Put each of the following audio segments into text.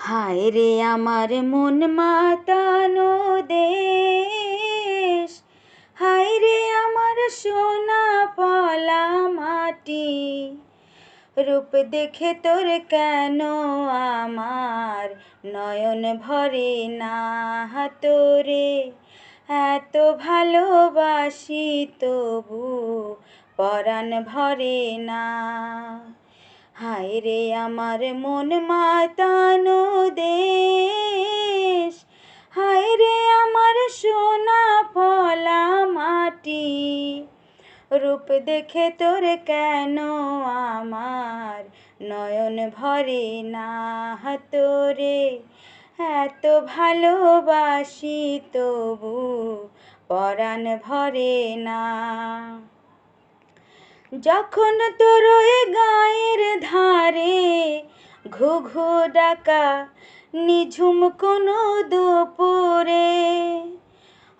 হায় রে আমার মন মাতানো দেশ, হায় রে আমার সোনা পলা মাটি। রূপ দেখে তোর কেন আমার নয়ন ভরে না তোরে, এত ভালোবাসি তবু পরাণ ভরে না। হায় রে আমার মন মাতানো দেশ, হায় রে আমার সোনা ফলা মাটি। রূপ দেখে তোর কেন আমার নয়ন ভরে না তোরে, এত ভালোবাসি তবু পরাণ ভরে না। যখন তোর ওই গায়ের ধারে ঘু ঘু ডাকা নিঝুম কোনো দুপুরে,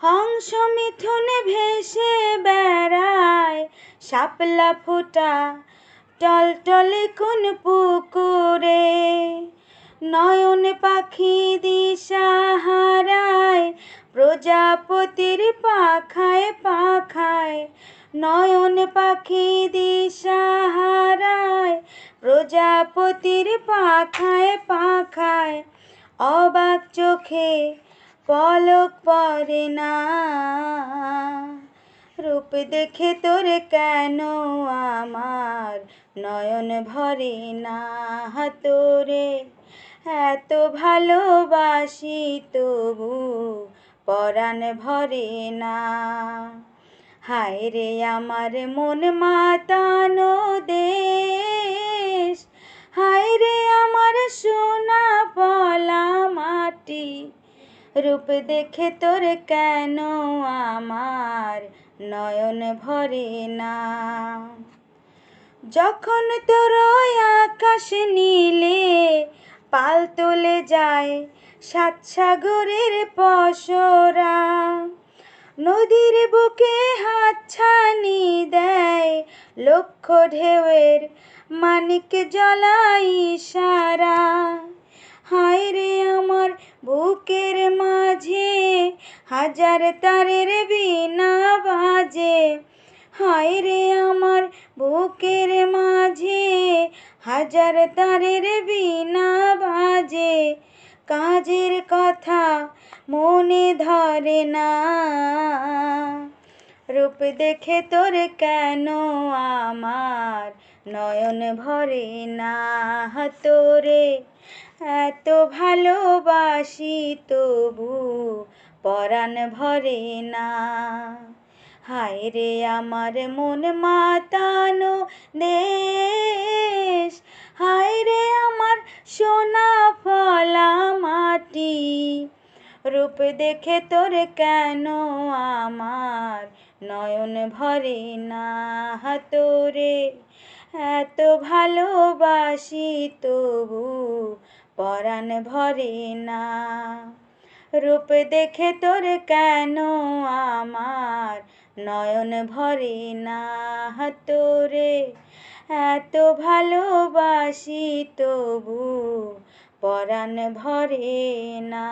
হংস মিথুনে ভেসে বেড়ায় শাপলা ফোটা টলটলে কোন পুকুরে, নয়ন পাখি দিশা হারায় প্রজাপতির পাখায় পাখায়, নয়ন পাখি দিশা হারায় প্রজাপতির পাখায় পাখায়, অবাক চোখে পলক পড়ে না। রূপ দেখে তোর কেন আমার নয়ন ভরে না তোরে, এত ভালোবাসি তবু পরাণ ভরে না। হায় রে আমার মন মাতানো দেশ, হায় রে আমার সোনা পলা মাটি। রূপ দেখে তোর কেন আমার নয়ন ভরে না। যখন তোর আকাশ নীলে পাল তুলে যায় সাত সাগরের পসরা, নদীর বুকে হাতছানি দেয় লক্ষ ঢেউয়ের মানিক জ্বলাই ইশারা। হায় রে আমার বুকের মাঝে হাজার তারের বীণা বাজে, হায় রে আমার বুকের মাঝে হাজার তারের বীণা বাজে, কাজের কথা মনে ধরে না। রূপ দেখে তোর কেন আমার নয়ন ভরে না তোরে, এত ভালোবাসি তবু পরাণ ভরে না। হায় রে আমার মন মাতানো দেশ, হায় রে আমার সোনা ফলা মাটি। রূপ দেখে তোর কেন আমার নয়ন ভরে না তোরে, এত ভালোবাসি তবু পরাণ ভরে না। রূপ দেখে তোর কেন আমার নয়ন ভরে না তোরে, এত ভালোবাসি তবু পরাণ ভরে না।